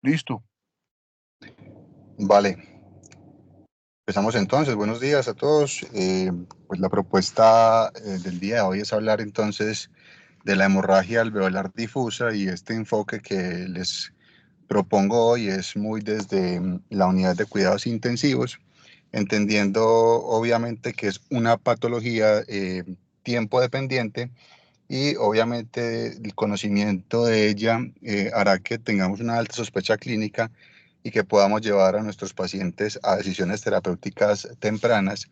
Listo. Vale, empezamos entonces. Buenos días a todos. Pues la propuesta del día de hoy es hablar entonces de la hemorragia alveolar difusa y este enfoque que les propongo hoy es muy desde la unidad de cuidados intensivos, entendiendo obviamente que es una patología tiempo dependiente y obviamente el conocimiento de ella hará que tengamos una alta sospecha clínica y que podamos llevar a nuestros pacientes a decisiones terapéuticas tempranas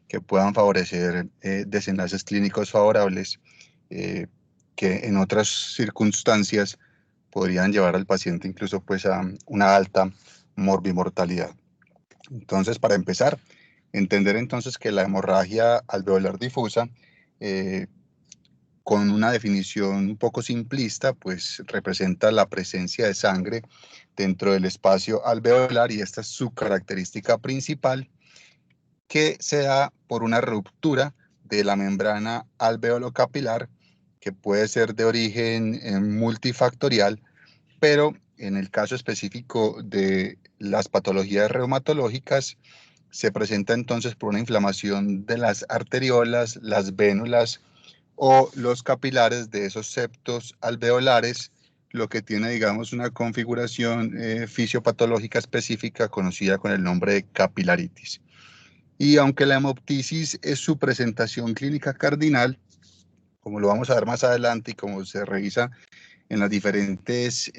que puedan favorecer desenlaces clínicos favorables que en otras circunstancias podrían llevar al paciente incluso pues a una alta morbimortalidad. Entonces, para empezar, entender entonces que la hemorragia alveolar difusa eh, con una definición un poco simplista, pues representa la presencia de sangre dentro del espacio alveolar y esta es su característica principal, que se da por una ruptura de la membrana alveolocapilar que puede ser de origen multifactorial, pero en el caso específico de las patologías reumatológicas se presenta entonces por una inflamación de las arteriolas, las vénulas o los capilares de esos septos alveolares, lo que tiene, digamos, una configuración fisiopatológica específica conocida con el nombre de capilaritis. Y aunque la hemoptisis es su presentación clínica cardinal, como lo vamos a ver más adelante y como se revisa en los diferentes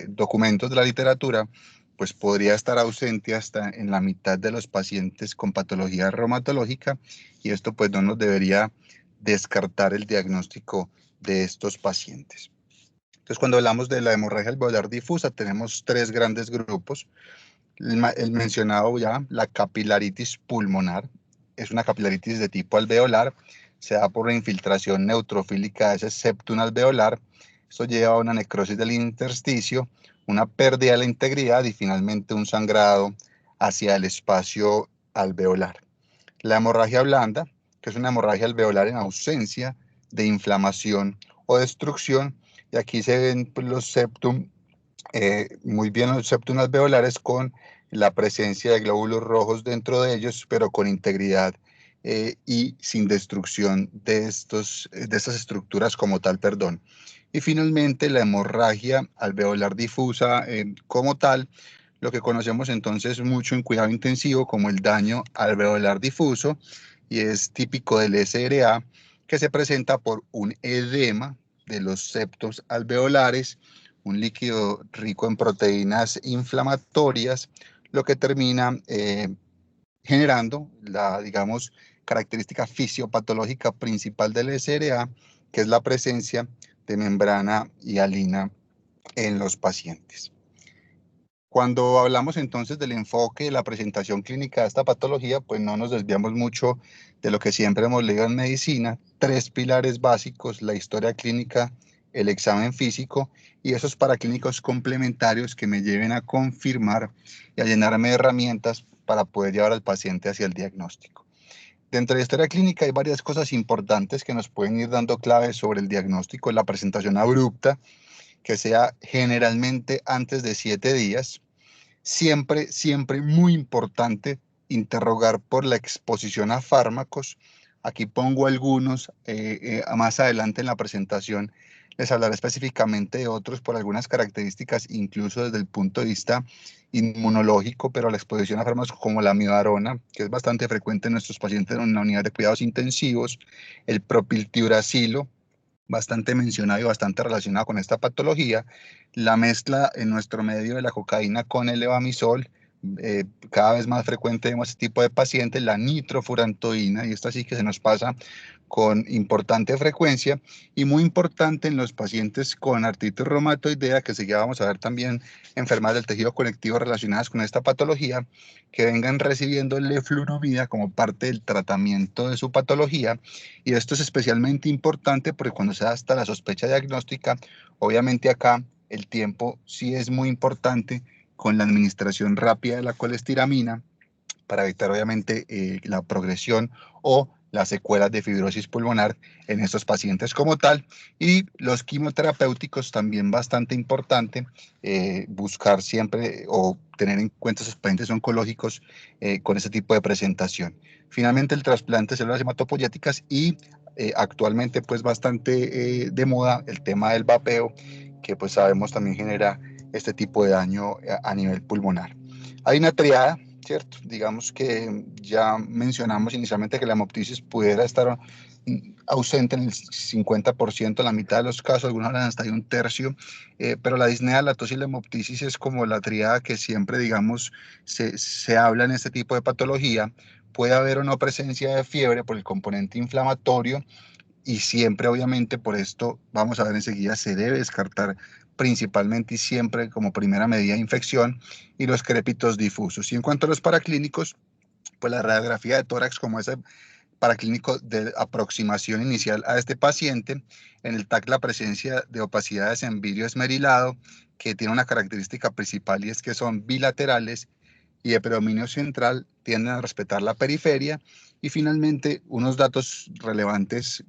documentos de la literatura, pues podría estar ausente hasta en la mitad de los pacientes con patología reumatológica y esto pues no nos debería descartar el diagnóstico de estos pacientes. Entonces, cuando hablamos de la hemorragia alveolar difusa, tenemos tres grandes grupos. El mencionado ya, la capilaritis pulmonar, es una capilaritis de tipo alveolar, se da por la infiltración neutrofílica de ese septum alveolar. Esto lleva a una necrosis del intersticio, una pérdida de la integridad y finalmente un sangrado hacia el espacio alveolar. La hemorragia blanda, que es una hemorragia alveolar en ausencia de inflamación o destrucción, y aquí se ven pues, los septum muy bien los septum alveolares con la presencia de glóbulos rojos dentro de ellos, pero con integridad y sin destrucción de estas estructuras como tal, perdón. Y finalmente la hemorragia alveolar difusa como tal, lo que conocemos entonces mucho en cuidado intensivo como el daño alveolar difuso y es típico del SRA que se presenta por un edema de los septos alveolares, un líquido rico en proteínas inflamatorias, lo que termina generando la, digamos, característica fisiopatológica principal del SRA, que es la presencia de membrana hialina en los pacientes. Cuando hablamos entonces del enfoque de la presentación clínica de esta patología, pues no nos desviamos mucho de lo que siempre hemos leído en medicina, tres pilares básicos, la historia clínica, el examen físico y esos paraclínicos complementarios que me lleven a confirmar y a llenarme de herramientas para poder llevar al paciente hacia el diagnóstico. Dentro de la historia clínica hay varias cosas importantes que nos pueden ir dando claves sobre el diagnóstico, la presentación abrupta, que sea generalmente antes de 7 días, siempre, siempre muy importante interrogar por la exposición a fármacos. Aquí pongo algunos, más adelante en la presentación les hablaré específicamente de otros por algunas características, incluso desde el punto de vista inmunológico, pero la exposición a fármacos como la amidarona, que es bastante frecuente en nuestros pacientes en la unidad de cuidados intensivos, el propiltiuracilo, bastante mencionado y bastante relacionado con esta patología, la mezcla en nuestro medio de la cocaína con el levamisol, cada vez más frecuente vemos este tipo de pacientes, la nitrofurantoína, y esta sí que se nos pasa con importante frecuencia y muy importante en los pacientes con artritis reumatoidea, que seguía vamos a ver también enfermedades del tejido conectivo relacionadas con esta patología, que vengan recibiendo leflunomida como parte del tratamiento de su patología. Y esto es especialmente importante porque cuando se da hasta la sospecha diagnóstica, obviamente acá el tiempo sí es muy importante con la administración rápida de la colestiramina para evitar obviamente la progresión o las secuelas de fibrosis pulmonar en estos pacientes como tal. Y los quimioterapéuticos también bastante importante, buscar siempre o tener en cuenta esos pacientes oncológicos con ese tipo de presentación. Finalmente, el trasplante de células hematopoyéticas y actualmente pues bastante de moda el tema del vapeo, que pues sabemos también genera este tipo de daño a nivel pulmonar. Hay una triada, ¿cierto? Digamos que ya mencionamos inicialmente que la hemoptisis pudiera estar ausente en el 50%, en la mitad de los casos, algunos hablan hasta de un tercio, pero la disnea, la tos y la hemoptisis es como la triada que siempre, digamos, se habla en este tipo de patología. Puede haber o no presencia de fiebre por el componente inflamatorio, y siempre, obviamente, por esto, vamos a ver enseguida, se debe descartar principalmente y siempre como primera medida de infección y los crépitos difusos. Y en cuanto a los paraclínicos, pues la radiografía de tórax como ese paraclínico de aproximación inicial a este paciente, en el TAC la presencia de opacidades en vidrio esmerilado, que tiene una característica principal y es que son bilaterales y de predominio central, tienden a respetar la periferia. Y finalmente, unos datos relevantes,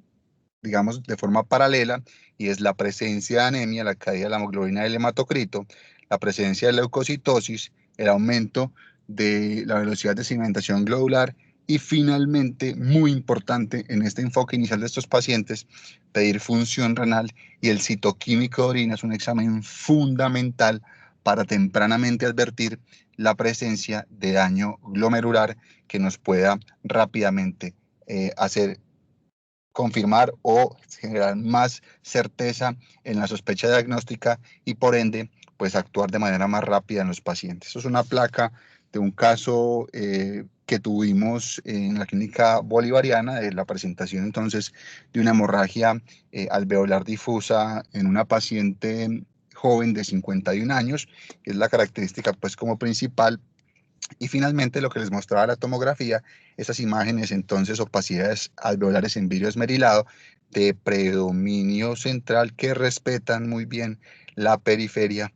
digamos, de forma paralela, y es la presencia de anemia, la caída de la hemoglobina del hematocrito, la presencia de leucocitosis, el aumento de la velocidad de sedimentación globular y finalmente, muy importante en este enfoque inicial de estos pacientes, pedir función renal, y el citoquímico de orina es un examen fundamental para tempranamente advertir la presencia de daño glomerular que nos pueda rápidamente hacer confirmar o generar más certeza en la sospecha diagnóstica y por ende, pues actuar de manera más rápida en los pacientes. Eso es una placa de un caso que tuvimos en la clínica bolivariana, de la presentación entonces de una hemorragia alveolar difusa en una paciente joven de 51 años, que es la característica pues como principal. Y finalmente lo que les mostraba la tomografía, esas imágenes entonces opacidades alveolares en vidrio esmerilado de predominio central que respetan muy bien la periferia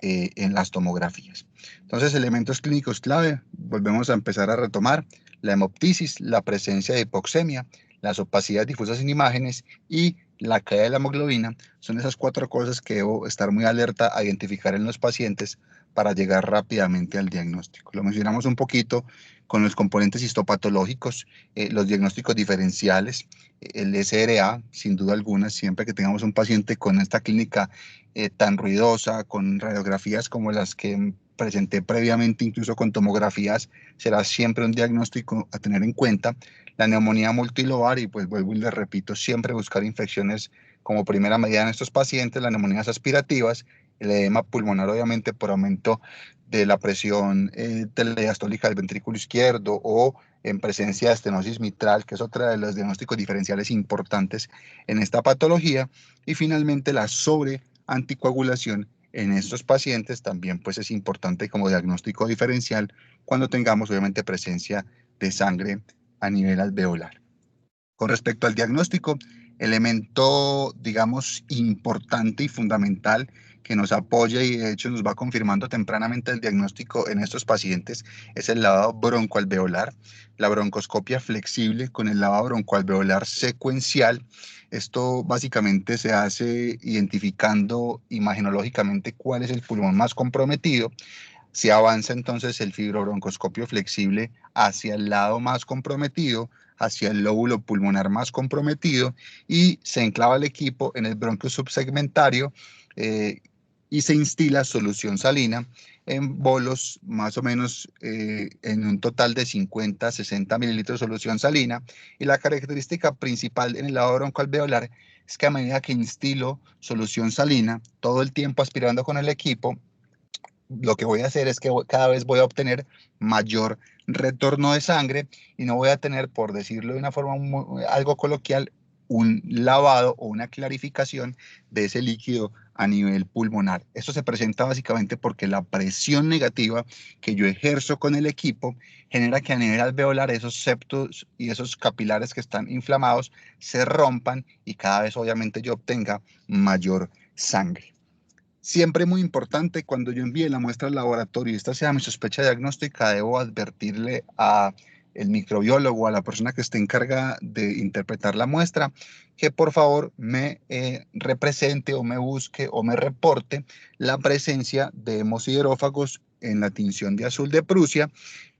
en las tomografías. Entonces, elementos clínicos clave, volvemos a empezar a retomar: la hemoptisis, la presencia de hipoxemia, las opacidades difusas en imágenes y la caída de la hemoglobina. Son esas cuatro cosas que debo estar muy alerta a identificar en los pacientes para llegar rápidamente al diagnóstico. Lo mencionamos un poquito con los componentes histopatológicos, los diagnósticos diferenciales, el SRA, sin duda alguna, siempre que tengamos un paciente con esta clínica tan ruidosa, con radiografías como las que presenté previamente, incluso con tomografías, será siempre un diagnóstico a tener en cuenta. La neumonía multilobar, y pues vuelvo y les repito, siempre buscar infecciones como primera medida en estos pacientes, las neumonías aspirativas, el edema pulmonar, obviamente por aumento de la presión telediastólica del ventrículo izquierdo, o en presencia de estenosis mitral, que es otra de los diagnósticos diferenciales importantes en esta patología. Y finalmente, la sobreanticoagulación en estos pacientes también pues es importante como diagnóstico diferencial cuando tengamos obviamente presencia de sangre a nivel alveolar. Con respecto al diagnóstico, elemento, digamos, importante y fundamental que nos apoya y de hecho nos va confirmando tempranamente el diagnóstico en estos pacientes es el lavado broncoalveolar, la broncoscopia flexible con el lavado broncoalveolar secuencial. Esto básicamente se hace identificando imagenológicamente cuál es el pulmón más comprometido. Se avanza entonces el fibrobroncoscopio flexible hacia el lado más comprometido, hacia el lóbulo pulmonar más comprometido, y se enclava el equipo en el bronquio subsegmentario eh, y se instila solución salina en bolos más o menos en un total de 50 a 60 mililitros de solución salina. Y la característica principal en el lavado broncoalveolar es que a medida que instilo solución salina, todo el tiempo aspirando con el equipo, lo que voy a hacer es que cada vez voy a obtener mayor retorno de sangre y no voy a tener, por decirlo de una forma algo coloquial, un lavado o una clarificación de ese líquido a nivel pulmonar. Esto se presenta básicamente porque la presión negativa que yo ejerzo con el equipo genera que a nivel alveolar esos septos y esos capilares que están inflamados se rompan y cada vez obviamente yo obtenga mayor sangre. Siempre muy importante, cuando yo envíe la muestra al laboratorio y esta sea mi sospecha diagnóstica, debo advertirle a el microbiólogo, a la persona que esté encargada de interpretar la muestra, que por favor me represente o me busque o me reporte la presencia de hemosiderófagos en la tinción de azul de Prusia,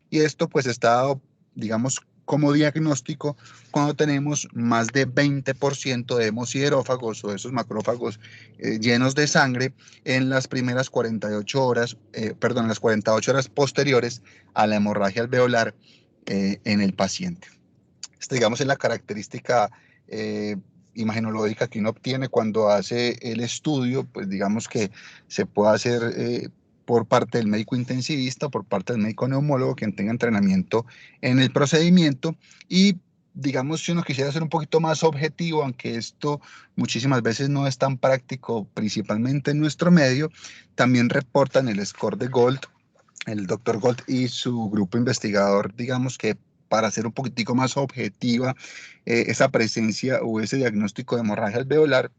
y esto pues está dado, digamos, como diagnóstico cuando tenemos más de 20% de hemosiderófagos o esos macrófagos llenos de sangre en las primeras 48 horas, perdón, las 48 horas posteriores a la hemorragia alveolar en el paciente. Esta, digamos, es la característica imagenológica que uno obtiene cuando hace el estudio, pues digamos que se puede hacer por parte del médico intensivista, por parte del médico neumólogo, quien tenga entrenamiento en el procedimiento. Y digamos, si uno quisiera ser un poquito más objetivo, aunque esto muchísimas veces no es tan práctico, principalmente en nuestro medio, también reportan el score de Gold, el doctor Gold y su grupo investigador, digamos que para hacer un poquitico más objetiva esa presencia o ese diagnóstico de hemorragia alveolar,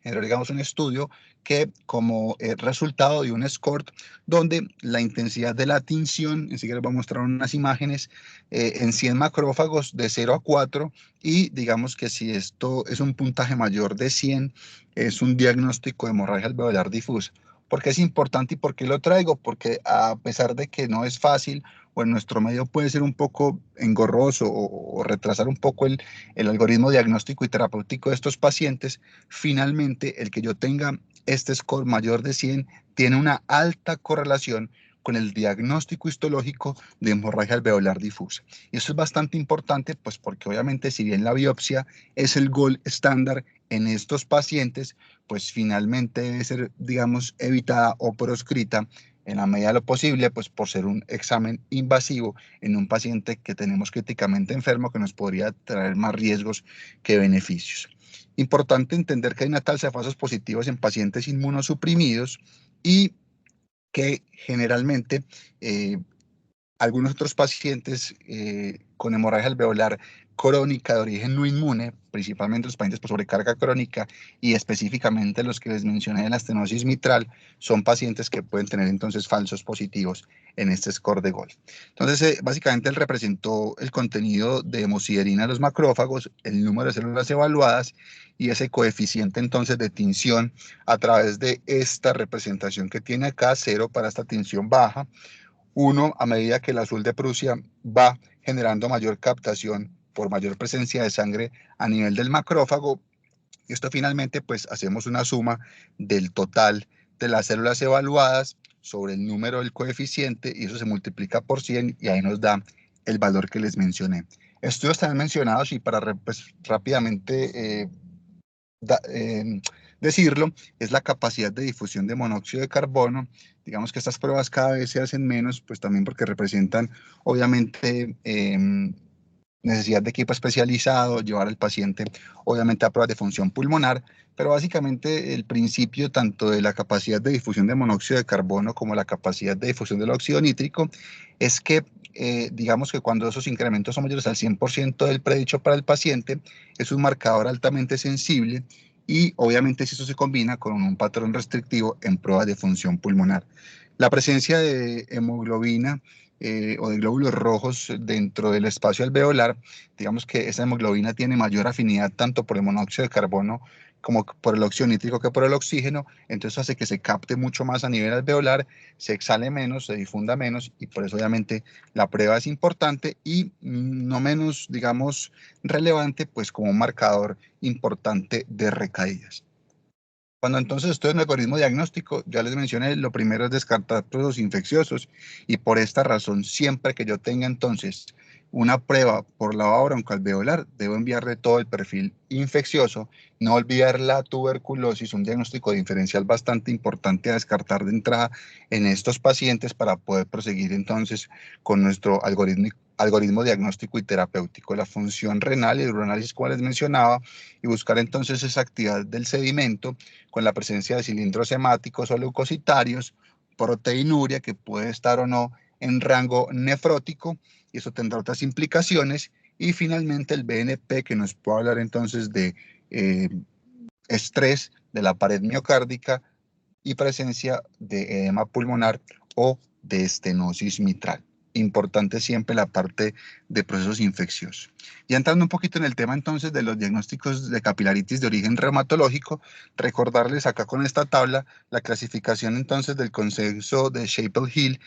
digamos un estudio que como resultado de un score donde la intensidad de la tinción, enseguida les voy a mostrar unas imágenes, en 100 macrófagos de 0 a 4, y digamos que si esto es un puntaje mayor de 100, es un diagnóstico de hemorragia alveolar difusa. ¿Por qué es importante y por qué lo traigo? Porque a pesar de que no es fácil o en nuestro medio puede ser un poco engorroso o retrasar un poco el algoritmo diagnóstico y terapéutico de estos pacientes, finalmente el que yo tenga este score mayor de 100 tiene una alta correlación con el diagnóstico histológico de hemorragia alveolar difusa. Y eso es bastante importante, pues porque obviamente si bien la biopsia es el gold estándar en estos pacientes, pues finalmente debe ser, digamos, evitada o proscrita en la medida de lo posible, pues por ser un examen invasivo en un paciente que tenemos críticamente enfermo, que nos podría traer más riesgos que beneficios. Importante entender que hay una tasa de falsos positivos en pacientes inmunosuprimidos y que generalmente algunos otros pacientes con hemorragia alveolar crónica de origen no inmune, principalmente los pacientes por sobrecarga crónica y específicamente los que les mencioné de la estenosis mitral, son pacientes que pueden tener entonces falsos positivos en este score de Gold. Entonces, básicamente él representó el contenido de hemosiderina de los macrófagos, el número de células evaluadas y ese coeficiente entonces de tinción a través de esta representación que tiene acá, 0 para esta tinción baja, 1 a medida que el azul de Prusia va generando mayor captación por mayor presencia de sangre a nivel del macrófago. Y esto finalmente pues hacemos una suma del total de las células evaluadas sobre el número del coeficiente y eso se multiplica por 100 y ahí nos da el valor que les mencioné. Estudios también mencionados y para pues, rápidamente decirlo, es la capacidad de difusión de monóxido de carbono. Digamos que estas pruebas cada vez se hacen menos, pues también porque representan obviamente necesidad de equipo especializado, llevar al paciente obviamente a pruebas de función pulmonar, pero básicamente el principio tanto de la capacidad de difusión de monóxido de carbono como la capacidad de difusión del óxido nítrico es que digamos que cuando esos incrementos son mayores al 100% del predicho para el paciente, es un marcador altamente sensible y obviamente si eso se combina con un patrón restrictivo en pruebas de función pulmonar. La presencia de hemoglobina o de glóbulos rojos dentro del espacio alveolar, digamos que esa hemoglobina tiene mayor afinidad tanto por el monóxido de carbono como por el óxido nítrico que por el oxígeno, entonces hace que se capte mucho más a nivel alveolar, se exhale menos, se difunda menos y por eso obviamente la prueba es importante y no menos, digamos, relevante, pues como un marcador importante de recaídas. Cuando entonces estoy en el algoritmo diagnóstico, ya les mencioné, lo primero es descartar procesos infecciosos y por esta razón, siempre que yo tenga entonces una prueba por lavado broncoalveolar, debo enviarle todo el perfil infeccioso, no olvidar la tuberculosis, un diagnóstico diferencial bastante importante a descartar de entrada en estos pacientes para poder proseguir entonces con nuestro algoritmo diagnóstico y terapéutico, la función renal y uroanálisis, como les mencionaba, y buscar entonces esa actividad del sedimento con la presencia de cilindros hemáticos o leucocitarios, proteinuria que puede estar o no en rango nefrótico, y eso tendrá otras implicaciones, y finalmente el BNP que nos puede hablar entonces de estrés de la pared miocárdica y presencia de edema pulmonar o de estenosis mitral. importante siempre la parte de procesos infecciosos. Y entrando un poquito en el tema entonces de los diagnósticos de capilaritis de origen reumatológico, recordarles acá con esta tabla la clasificación entonces del consenso de Chapel-Hill,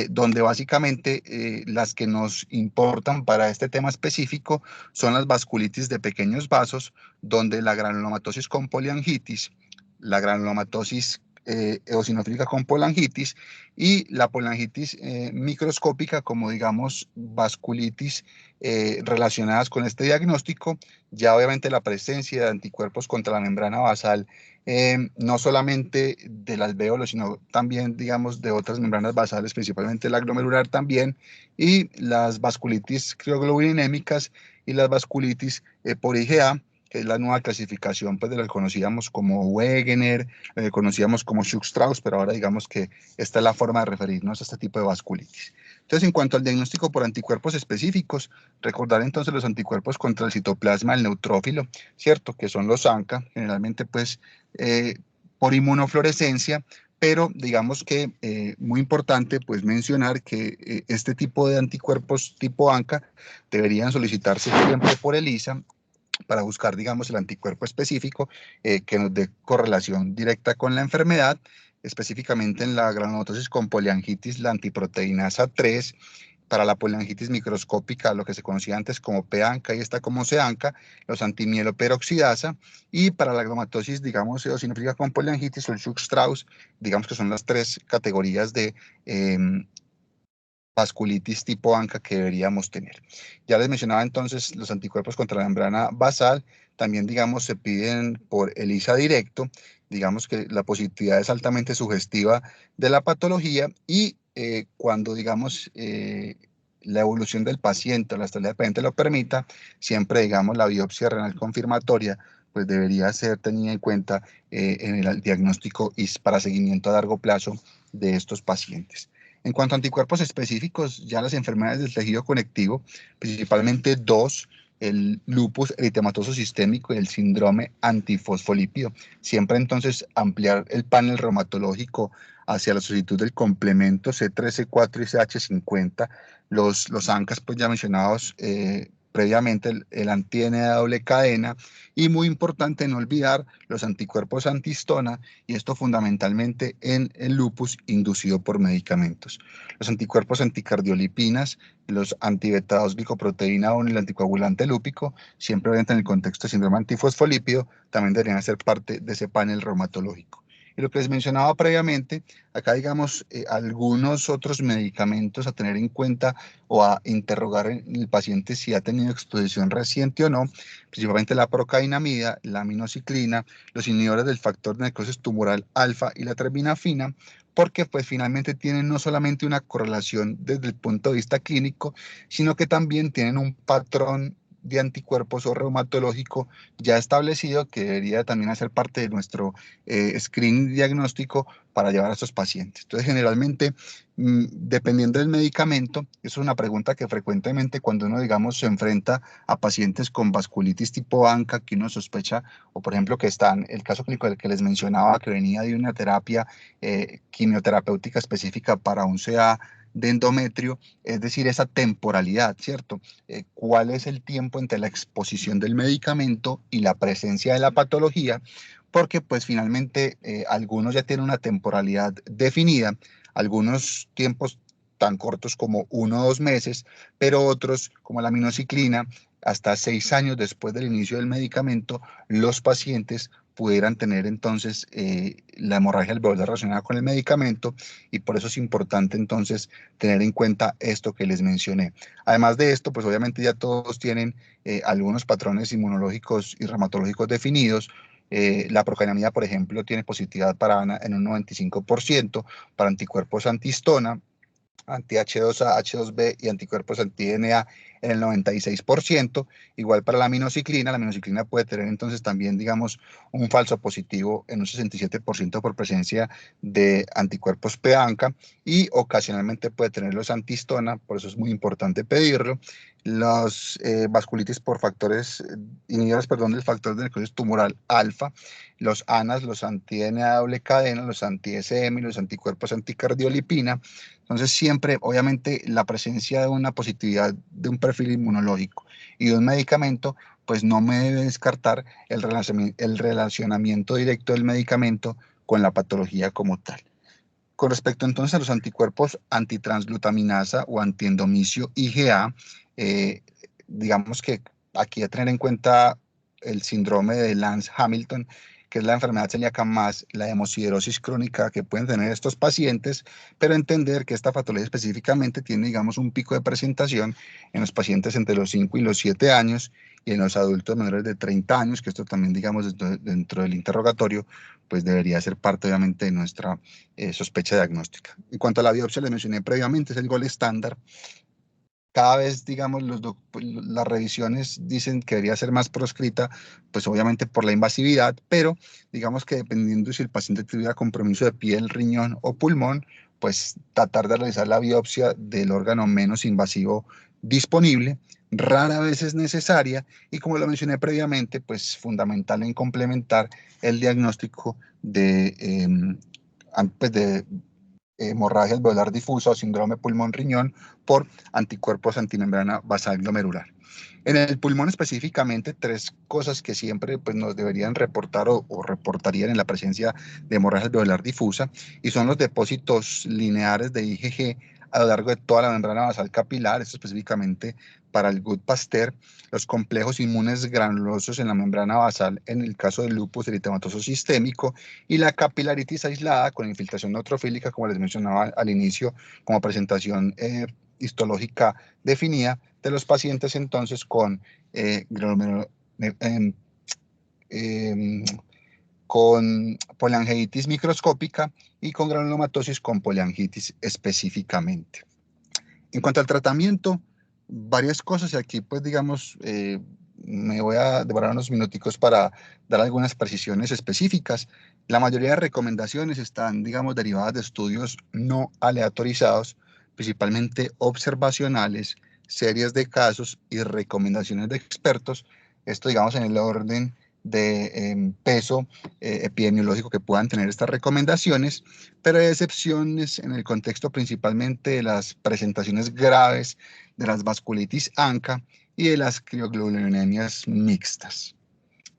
donde básicamente las que nos importan para este tema específico son las vasculitis de pequeños vasos, donde la granulomatosis con poliangitis, la granulomatosis eosinofílica con polangitis y la polangitis microscópica como digamos vasculitis relacionadas con este diagnóstico. Ya obviamente la presencia de anticuerpos contra la membrana basal, no solamente del alvéolo, sino también digamos de otras membranas basales, principalmente la glomerular también, y las vasculitis crioglobulinémicas y las vasculitis por IgA, que es la nueva clasificación pues, de lo que conocíamos como Wegener, conocíamos como Schuch-Strauss, pero ahora digamos que esta es la forma de referirnos a este tipo de vasculitis. Entonces, en cuanto al diagnóstico por anticuerpos específicos, recordar entonces los anticuerpos contra el citoplasma del neutrófilo, ¿cierto? Que son los ANCA, generalmente pues por inmunofluorescencia, pero digamos que muy importante pues mencionar que este tipo de anticuerpos tipo ANCA deberían solicitarse siempre por ELISA para buscar, digamos, el anticuerpo específico que nos dé correlación directa con la enfermedad, específicamente en la granulomatosis con poliangitis, la antiproteinasa 3, para la poliangitis microscópica, lo que se conocía antes como P-ANCA y esta como C-ANCA, los antimieloperoxidasa, y para la granulomatosis, digamos, eosinofílica con poliangitis o el Schuch-Strauss, digamos que son las tres categorías de vasculitis tipo ANCA que deberíamos tener. Ya les mencionaba entonces los anticuerpos contra la membrana basal, también digamos se piden por ELISA directo, digamos que la positividad es altamente sugestiva de la patología y cuando digamos la evolución del paciente o la estabilidad del paciente lo permita, siempre digamos la biopsia renal confirmatoria pues debería ser tenida en cuenta en el diagnóstico y para seguimiento a largo plazo de estos pacientes. En cuanto a anticuerpos específicos, ya las enfermedades del tejido conectivo, principalmente dos, el lupus eritematoso sistémico y el síndrome antifosfolípido. Siempre entonces ampliar el panel reumatológico hacia la solicitud del complemento C3, C4 y CH50. Los ANCAS, pues ya mencionados previamente, el anti-DNA doble cadena y muy importante no olvidar los anticuerpos antihistona y esto fundamentalmente en el lupus inducido por medicamentos. Los anticuerpos anticardiolipinas, los antibetados glicoproteína 1 y el anticoagulante lúpico, siempre obviamente en el contexto de síndrome antifosfolípido, también deberían ser parte de ese panel reumatológico. Y lo que les mencionaba previamente, acá digamos algunos otros medicamentos a tener en cuenta o a interrogar en el paciente si ha tenido exposición reciente o no, principalmente la procainamida, la aminociclina, los inhibidores del factor de necrosis tumoral alfa y la terbinafina, porque pues finalmente tienen no solamente una correlación desde el punto de vista clínico, sino que también tienen un patrón de anticuerpos o reumatológico ya establecido que debería también hacer parte de nuestro screening diagnóstico para llevar a estos pacientes. Entonces, generalmente, dependiendo del medicamento, eso es una pregunta que frecuentemente cuando uno, digamos, se enfrenta a pacientes con vasculitis tipo ANCA, que uno sospecha, o por ejemplo, que están, el caso clínico del que les mencionaba, que venía de una terapia quimioterapéutica específica para un CA de endometrio, es decir, esa temporalidad, ¿cierto? ¿Cuál es el tiempo entre la exposición del medicamento y la presencia de la patología? Porque pues finalmente algunos ya tienen una temporalidad definida, algunos tiempos tan cortos como 1 o 2 meses, pero otros como la aminociclina, hasta 6 años después del inicio del medicamento, los pacientes pudieran tener entonces la hemorragia alveolar relacionada con el medicamento y por eso es importante entonces tener en cuenta esto que les mencioné. Además de esto, pues obviamente ya todos tienen algunos patrones inmunológicos y reumatológicos definidos. La procainamida, por ejemplo, tiene positividad para ANA en un 95%, para anticuerpos antihistona, anti-H2A, H2B y anticuerpos anti-DNA en el 96%, igual para la minoxiclina puede tener entonces también, digamos, un falso positivo en un 67% por presencia de anticuerpos P-ANCA y ocasionalmente puede tener los antihistona, por eso es muy importante pedirlo, los vasculitis por factores, inhibidores, perdón, del factor de necrosis tumoral alfa, los ANAS, los anti-DNA doble cadena, los anti-SM, los anticuerpos anticardiolipina. Entonces siempre, obviamente, la presencia de una positividad de un perfil inmunológico y de un medicamento, pues no me debe descartar el relacionamiento directo del medicamento con la patología como tal. Con respecto entonces a los anticuerpos antitransglutaminasa o antiendomicio IgA, eh, digamos que aquí hay que tener en cuenta el síndrome de Lance-Hamilton, que es la enfermedad celíaca más la hemosiderosis crónica que pueden tener estos pacientes, pero entender que esta patología específicamente tiene, digamos, un pico de presentación en los pacientes entre los 5 y los 7 años y en los adultos menores de 30 años, que esto también, digamos, dentro del interrogatorio, pues debería ser parte, obviamente, de nuestra sospecha diagnóstica. En cuanto a la biopsia, les mencioné previamente, es el gol estándar. Cada vez, digamos, las revisiones dicen que debería ser más proscrita, pues obviamente por la invasividad, pero digamos que dependiendo si el paciente tuviera compromiso de piel, riñón o pulmón, pues tratar de realizar la biopsia del órgano menos invasivo disponible, rara vez es necesaria y como lo mencioné previamente, pues fundamental en complementar el diagnóstico pues de hemorragia alveolar difusa o síndrome pulmón-riñón por anticuerpos antimembrana basal glomerular. En el pulmón específicamente, tres cosas que siempre pues, nos deberían reportar o reportarían en la presencia de hemorragia alveolar difusa y son los depósitos lineares de IgG a lo largo de toda la membrana basal capilar, esto específicamente para el Gut-Pasteur, los complejos inmunes granulosos en la membrana basal en el caso del lupus eritematoso sistémico y la capilaritis aislada con infiltración neutrofílica, como les mencionaba al inicio, como presentación histológica definida de los pacientes entonces con, eh, con poliangiitis microscópica y con granulomatosis con poliangitis específicamente. En cuanto al tratamiento, varias cosas y aquí pues digamos me voy a demorar unos minuticos para dar algunas precisiones específicas. La mayoría de recomendaciones están digamos derivadas de estudios no aleatorizados, principalmente observacionales, series de casos y recomendaciones de expertos. Esto digamos en el orden de peso epidemiológico que puedan tener estas recomendaciones, pero hay excepciones en el contexto principalmente de las presentaciones graves de las vasculitis ANCA y de las crioglobulinemias mixtas.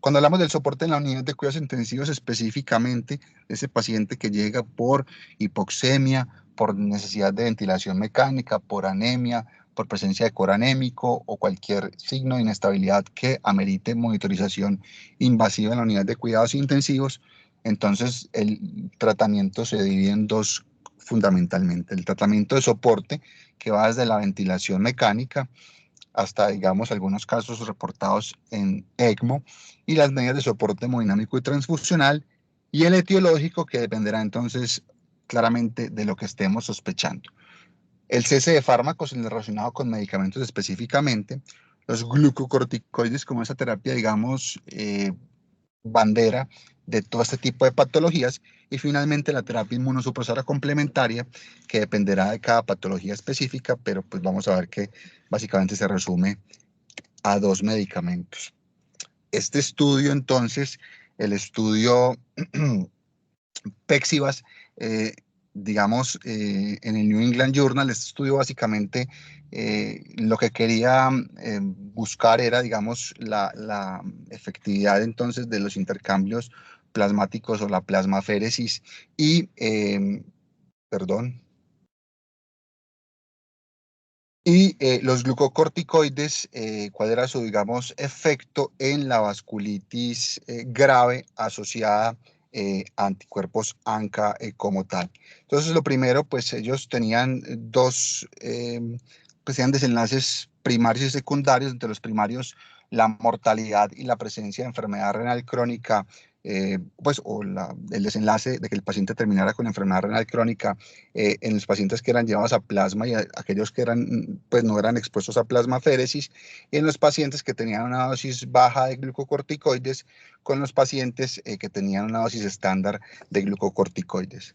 Cuando hablamos del soporte en la unidad de cuidados intensivos, específicamente ese paciente que llega por hipoxemia, por necesidad de ventilación mecánica, por anemia, por presencia de coranémico o cualquier signo de inestabilidad que amerite monitorización invasiva en la unidad de cuidados intensivos, entonces el tratamiento se divide en dos fundamentalmente. El tratamiento de soporte, que va desde la ventilación mecánica, hasta, digamos, algunos casos reportados en ECMO, y las medidas de soporte hemodinámico y transfusional, y el etiológico, que dependerá entonces claramente de lo que estemos sospechando. El cese de fármacos relacionado con medicamentos específicamente, los glucocorticoides como esa terapia, digamos, bandera de todo este tipo de patologías y finalmente la terapia inmunosupresora complementaria que dependerá de cada patología específica, pero pues vamos a ver que básicamente se resume a dos medicamentos. Este estudio entonces, el estudio PEXIVAS, digamos, en el New England Journal, este estudio básicamente lo que quería buscar era, digamos, la efectividad entonces de los intercambios plasmáticos o la plasmaféresis y, perdón, y los glucocorticoides, cuál era su, digamos, efecto en la vasculitis grave asociada a anticuerpos ANCA como tal. Entonces, lo primero, pues ellos tenían dos, pues tenían desenlaces primarios y secundarios. Entre los primarios, la mortalidad y la presencia de enfermedad renal crónica pues, o el desenlace de que el paciente terminara con enfermedad renal crónica en los pacientes que eran llevados a plasma y aquellos que eran, pues, no eran expuestos a plasmaféresis, y en los pacientes que tenían una dosis baja de glucocorticoides con los pacientes que tenían una dosis estándar de glucocorticoides.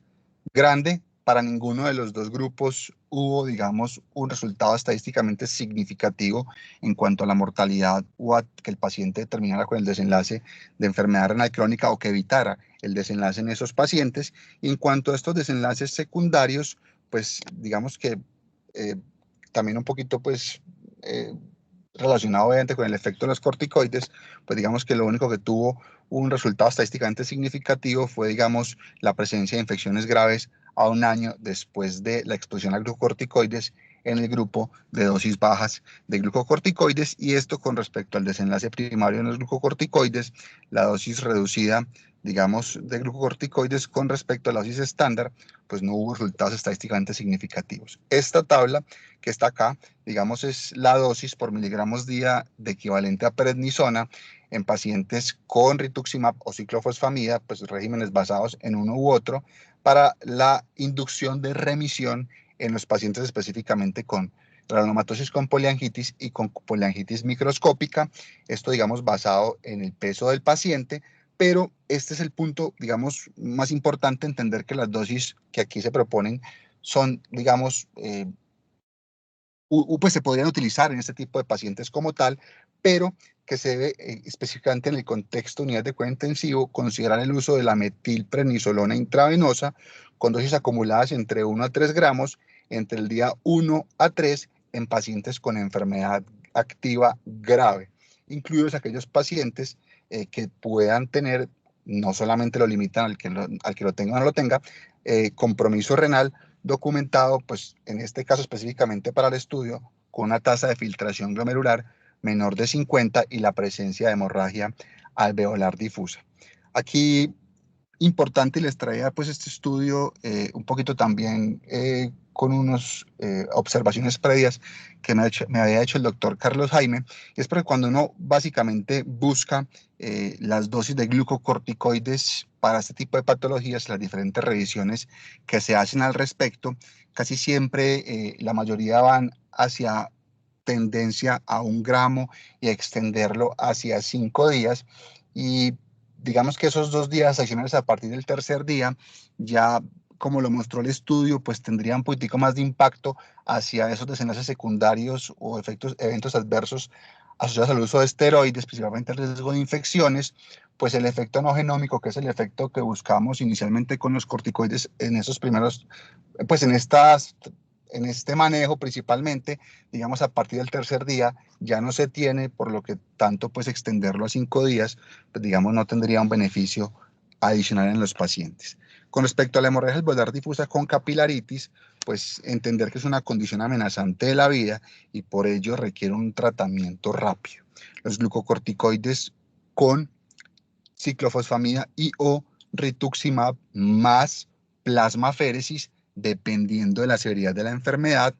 Grande, para ninguno de los dos grupos hubo, digamos, un resultado estadísticamente significativo en cuanto a la mortalidad o a que el paciente terminara con el desenlace de enfermedad renal crónica o que evitara el desenlace en esos pacientes. Y en cuanto a estos desenlaces secundarios, pues digamos que eh, también un poquito, pues, relacionado obviamente con el efecto de los corticoides, pues digamos que lo único que tuvo un resultado estadísticamente significativo fue, digamos, la presencia de infecciones graves a un año después de la exposición a glucocorticoides en el grupo de dosis bajas de glucocorticoides, y esto con respecto al desenlace primario en los glucocorticoides, la dosis reducida, digamos, de glucocorticoides con respecto a la dosis estándar, pues no hubo resultados estadísticamente significativos. Esta tabla que está acá, digamos, es la dosis por miligramos día de equivalente a prednisona en pacientes con rituximab o ciclofosfamida, pues regímenes basados en uno u otro, para la inducción de remisión en los pacientes específicamente con granulomatosis con poliangitis y con poliangitis microscópica. Esto, digamos, basado en el peso del paciente, pero este es el punto, digamos, más importante, entender que las dosis que aquí se proponen son, digamos, pues se podrían utilizar en este tipo de pacientes como tal, pero que se debe específicamente en el contexto de unidad de cuidado intensivo considerar el uso de la metilprednisolona intravenosa con dosis acumuladas entre 1 a 3 gramos entre el día 1 a 3 en pacientes con enfermedad activa grave, incluidos aquellos pacientes que puedan tener, no solamente lo limitan al que lo tenga o no lo tenga, compromiso renal documentado, pues en este caso específicamente para el estudio, con una tasa de filtración glomerular menor de 50 y la presencia de hemorragia alveolar difusa. Aquí importante, les traía pues este estudio un poquito también con unas observaciones previas que me había hecho el doctor Carlos Jaime, y es porque cuando uno básicamente busca las dosis de glucocorticoides para este tipo de patologías, las diferentes revisiones que se hacen al respecto, casi siempre la mayoría van hacia tendencia a 1 gramo y extenderlo hacia 5 días, y digamos que esos 2 días adicionales a partir del tercer día, ya como lo mostró el estudio, pues tendría un poquitico más de impacto hacia esos desenlaces secundarios o eventos adversos asociados al uso de esteroides, principalmente el riesgo de infecciones, pues el efecto no genómico, que es el efecto que buscamos inicialmente con los corticoides en esos primeros, pues en este manejo principalmente, digamos a partir del tercer día, ya no se tiene, por lo que tanto pues extenderlo a 5 días, pues digamos no tendría un beneficio adicional en los pacientes. Con respecto a la hemorragia alveolar difusa con capilaritis, pues entender que es una condición amenazante de la vida y por ello requiere un tratamiento rápido. Los glucocorticoides con ciclofosfamida y o rituximab más plasmaféresis, dependiendo de la severidad de la enfermedad,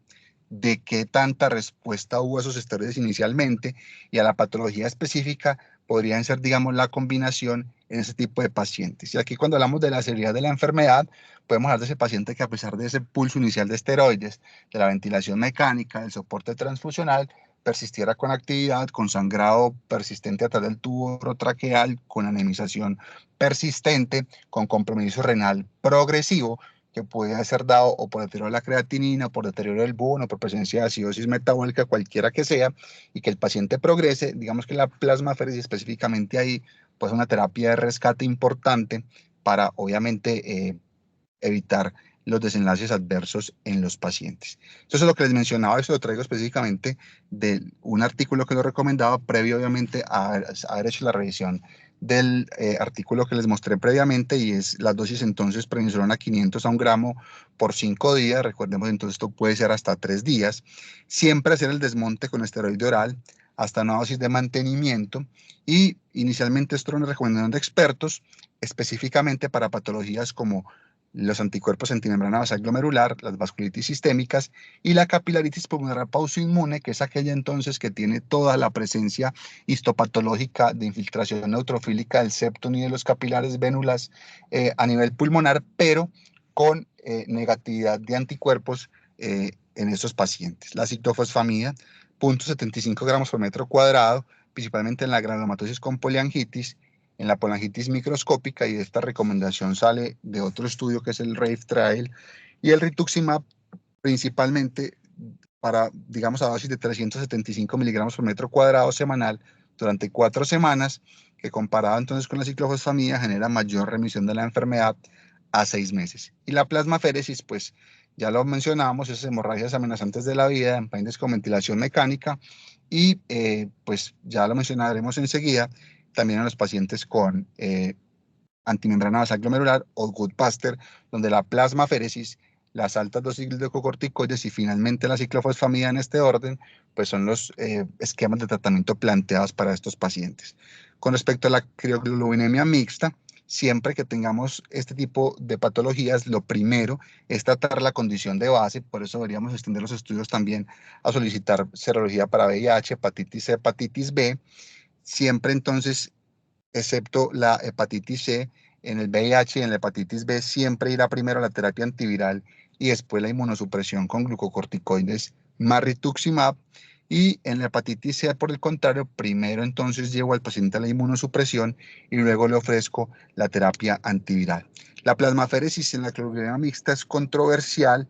de qué tanta respuesta hubo a esos esteroides inicialmente y a la patología específica, podrían ser, digamos, la combinación en ese tipo de pacientes. Y aquí cuando hablamos de la severidad de la enfermedad, podemos hablar de ese paciente que a pesar de ese pulso inicial de esteroides, de la ventilación mecánica, del soporte transfusional, persistiera con actividad, con sangrado persistente a través del tubo orotraqueal, con anemización persistente, con compromiso renal progresivo, que puede ser dado o por deterioro de la creatinina, por deterioro del bono, por presencia de acidosis metabólica, cualquiera que sea, y que el paciente progrese, digamos que la plasmaféresis específicamente ahí, pues una terapia de rescate importante para obviamente evitar los desenlaces adversos en los pacientes. Entonces, lo que les mencionaba, eso lo traigo específicamente de un artículo que lo recomendaba previo, obviamente, a haber hecho la revisión del artículo que les mostré previamente, y es las dosis entonces prednisolona 500 a 1 gramo por 5 días. Recordemos, entonces, esto puede ser hasta 3 días. Siempre hacer el desmonte con esteroide oral hasta una dosis de mantenimiento, y inicialmente esto era una recomendación de expertos, específicamente para patologías como los anticuerpos antimembrana basal glomerular, las vasculitis sistémicas y la capilaritis pulmonar pausoinmune, que es aquella entonces que tiene toda la presencia histopatológica de infiltración neutrofílica del septum y de los capilares vénulas a nivel pulmonar, pero con negatividad de anticuerpos en estos pacientes. La ciclofosfamida, 0.75 gramos por metro cuadrado, principalmente en la granulomatosis con poliangitis, en la polangitis microscópica, y esta recomendación sale de otro estudio que es el RAVE Trial, y el rituximab principalmente para, digamos, a dosis de 375 miligramos por metro cuadrado semanal durante 4 semanas, que comparado entonces con la ciclofosfamida genera mayor remisión de la enfermedad a 6 meses. Y la plasmaféresis, pues ya lo mencionábamos, esas hemorragias amenazantes de la vida en pacientes con ventilación mecánica, y pues ya lo mencionaremos enseguida, también en los pacientes con antimembrana basal glomerular o Goodbuster, donde la plasmaféresis, las altas dosis de glucocorticoides y finalmente la ciclofosfamida en este orden, pues son los esquemas de tratamiento planteados para estos pacientes. Con respecto a la crioglobulinemia mixta, siempre que tengamos este tipo de patologías, lo primero es tratar la condición de base, por eso deberíamos extender los estudios también a solicitar serología para VIH, hepatitis C, hepatitis B, siempre entonces, excepto la hepatitis C, en el VIH y en la hepatitis B siempre irá primero la terapia antiviral y después la inmunosupresión con glucocorticoides más rituximab. Y en la hepatitis C, por el contrario, primero entonces llevo al paciente a la inmunosupresión y luego le ofrezco la terapia antiviral. La plasmaféresis en la clorurina mixta es controversial,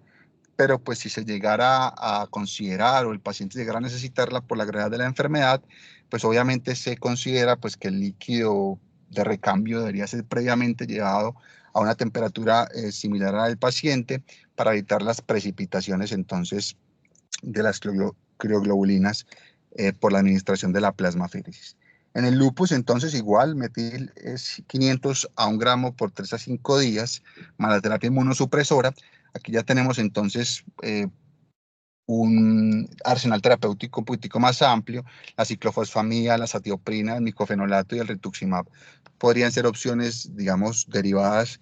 pero pues si se llegara a considerar o el paciente llegara a necesitarla por la gravedad de la enfermedad, pues obviamente se considera pues que el líquido de recambio debería ser previamente llevado a una temperatura similar a la del paciente para evitar las precipitaciones entonces de las crioglobulinas por la administración de la plasmaféresis. En el lupus, entonces, igual, metil es 500 a 1 gramo por 3 a 5 días, más la terapia inmunosupresora. Aquí ya tenemos entonces un arsenal terapéutico un poquitico más amplio. La ciclofosfamida, la satioprina, el micofenolato y el rituximab podrían ser opciones, digamos, derivadas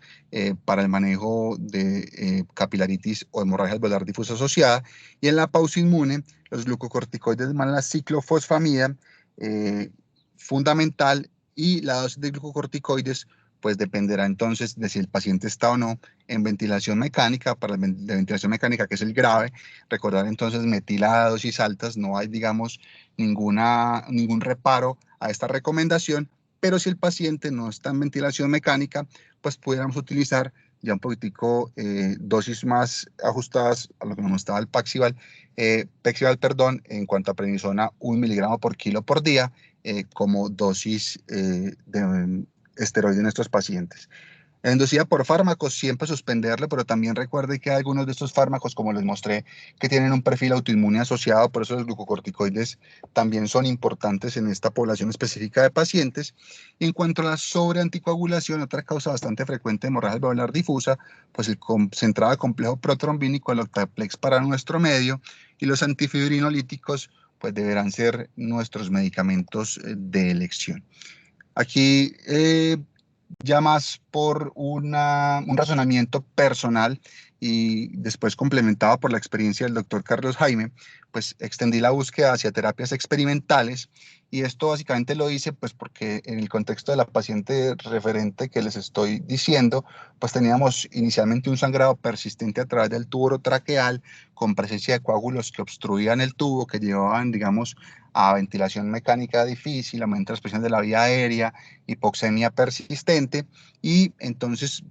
para el manejo de capilaritis o hemorragia alveolar difusa asociada. Y en la pausoinmune, los glucocorticoides más la ciclofosfamida, eh, fundamental, y la dosis de glucocorticoides pues dependerá entonces de si el paciente está o no en ventilación mecánica. Para la ventilación mecánica, que es el grave, recordar entonces metilada a dosis altas, no hay, digamos, ningún reparo a esta recomendación, pero si el paciente no está en ventilación mecánica, pues pudiéramos utilizar ya un poquitico dosis más ajustadas a lo que nos mostraba el Pexival, perdón, en cuanto a prednisona, 1 miligramo por kilo por día, como dosis de esteroide en estos pacientes. La endosía por fármacos, siempre suspenderle, pero también recuerde que hay algunos de estos fármacos, como les mostré, que tienen un perfil autoinmune asociado, por eso los glucocorticoides también son importantes en esta población específica de pacientes. Y en cuanto a la sobreanticoagulación, otra causa bastante frecuente de hemorragia alveolar difusa, pues el concentrado de complejo protrombínico, el Octaplex para nuestro medio, y los antifibrinolíticos, pues deberán ser nuestros medicamentos de elección. Aquí ya más por un razonamiento personal y después complementado por la experiencia del doctor Carlos Jaime, pues extendí la búsqueda hacia terapias experimentales, y esto básicamente lo hice pues porque en el contexto de la paciente referente que les estoy diciendo, pues teníamos inicialmente un sangrado persistente a través del tubo orotraqueal con presencia de coágulos que obstruían el tubo, que llevaban, digamos, a ventilación mecánica difícil, aumento de la presión de la vía aérea, hipoxemia persistente. Y entonces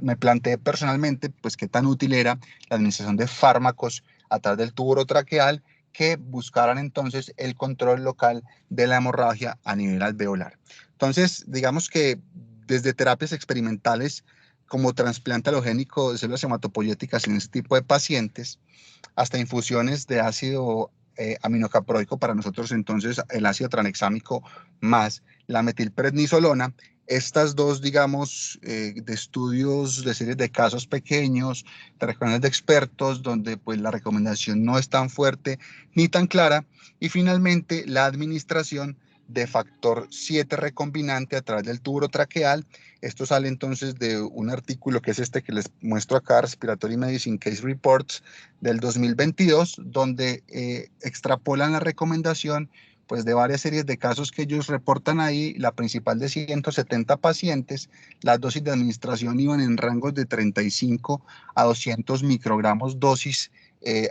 me planteé personalmente pues qué tan útil era la administración de fármacos a través del tubo orotraqueal que buscaran entonces el control local de la hemorragia a nivel alveolar. Entonces, digamos que desde terapias experimentales como trasplante halogénico de células hematopoyéticas en este tipo de pacientes, hasta infusiones de ácido aminocaproico, para nosotros entonces el ácido tranexámico más la metilprednisolona. Estas dos, digamos, de estudios de series de casos pequeños, de recomendaciones de expertos, donde pues la recomendación no es tan fuerte ni tan clara. Y finalmente la administración de factor 7 recombinante a través del tubo urotraqueal. Esto sale entonces de un artículo que es este que les muestro acá, Respiratory Medicine Case Reports del 2022, donde extrapolan la recomendación pues de varias series de casos que ellos reportan ahí, la principal de 170 pacientes. Las dosis de administración iban en rangos de 35 a 200 microgramos dosis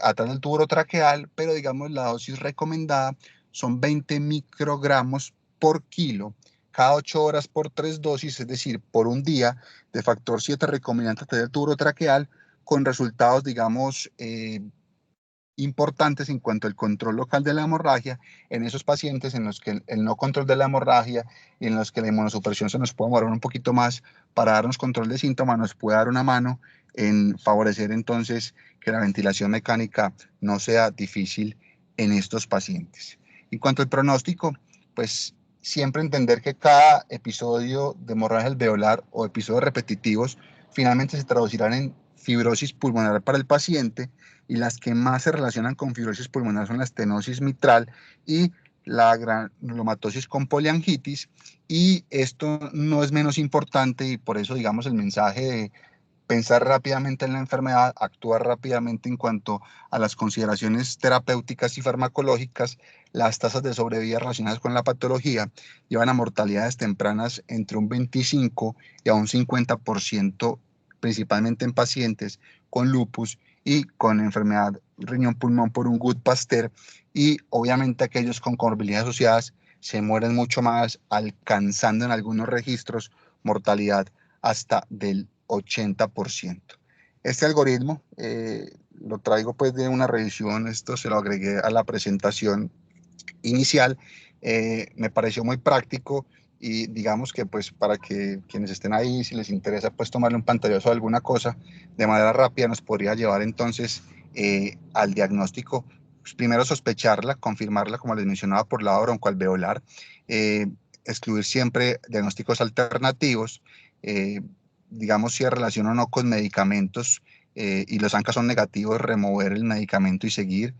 a través del tubo urotraqueal, pero digamos la dosis recomendada son 20 microgramos por kilo cada 8 horas por 3 dosis, es decir, por un día, de factor 7 recombinante a través del tubo urotraqueal, con resultados, digamos, importantes en cuanto al control local de la hemorragia en esos pacientes en los que el no control de la hemorragia y en los que la inmunosupresión se nos puede demorar un poquito más para darnos control de síntomas, nos puede dar una mano en favorecer entonces que la ventilación mecánica no sea difícil en estos pacientes. En cuanto al pronóstico, pues siempre entender que cada episodio de hemorragia alveolar o episodios repetitivos finalmente se traducirán en fibrosis pulmonar para el paciente, y las que más se relacionan con fibrosis pulmonar son la estenosis mitral y la granulomatosis con poliangitis, y esto no es menos importante, y por eso digamos el mensaje de pensar rápidamente en la enfermedad, actuar rápidamente en cuanto a las consideraciones terapéuticas y farmacológicas. Las tasas de sobrevida relacionadas con la patología llevan a mortalidades tempranas entre un 25 y a un 50%, principalmente en pacientes con lupus y con enfermedad riñón-pulmón por un Gutt-Pasteur, y obviamente aquellos con comorbilidades asociadas se mueren mucho más, alcanzando en algunos registros mortalidad hasta del 80%. Este algoritmo lo traigo pues de una revisión, esto se lo agregué a la presentación inicial, me pareció muy práctico, y digamos que pues para que quienes estén ahí, si les interesa pues tomarle un pantallazo de alguna cosa de manera rápida, nos podría llevar entonces al diagnóstico. Pues, primero sospecharla, confirmarla como les mencionaba por lado broncoalveolar, eh, excluir siempre diagnósticos alternativos, digamos si hay relación o no con medicamentos, y los ANCA son negativos, remover el medicamento y seguir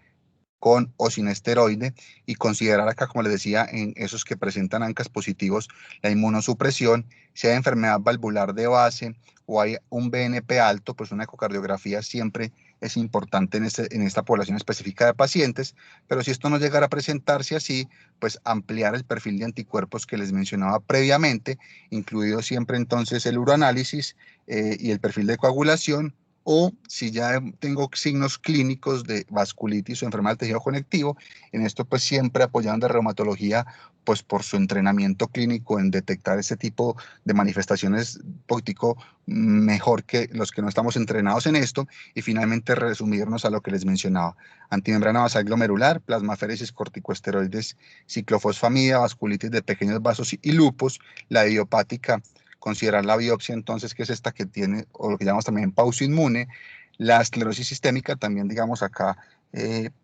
con o sin esteroide, y considerar acá, como les decía, en esos que presentan ANCAs positivos, la inmunosupresión. Si hay enfermedad valvular de base o hay un BNP alto, pues una ecocardiografía siempre es importante en esta población específica de pacientes, pero si esto no llegara a presentarse así, pues ampliar el perfil de anticuerpos que les mencionaba previamente, incluido siempre entonces el uroanálisis y el perfil de coagulación, o si ya tengo signos clínicos de vasculitis o enfermedad del tejido conectivo, en esto pues siempre apoyando a reumatología, pues por su entrenamiento clínico en detectar ese tipo de manifestaciones un poquitico mejor que los que no estamos entrenados en esto, y finalmente resumirnos a lo que les mencionaba: antimembrana basal glomerular, plasmaféresis, corticosteroides, ciclofosfamida, vasculitis de pequeños vasos y lupus. La idiopática, considerar la biopsia entonces, que es esta que tiene, o lo que llamamos también pausa inmune. La esclerosis sistémica también, digamos acá,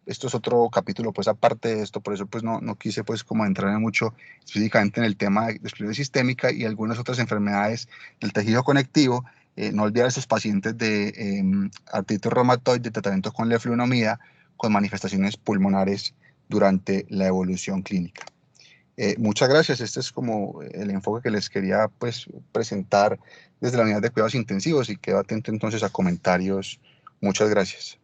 esto es otro capítulo pues aparte de esto, por eso pues no quise pues como entrar en mucho específicamente en el tema de esclerosis sistémica y algunas otras enfermedades del tejido conectivo. No olvidar a esos pacientes de artritis reumatoide, tratamiento con leflunomida, con manifestaciones pulmonares durante la evolución clínica. Muchas gracias. Este es como el enfoque que les quería pues presentar desde la unidad de cuidados intensivos, y quedo atento entonces a comentarios. Muchas gracias.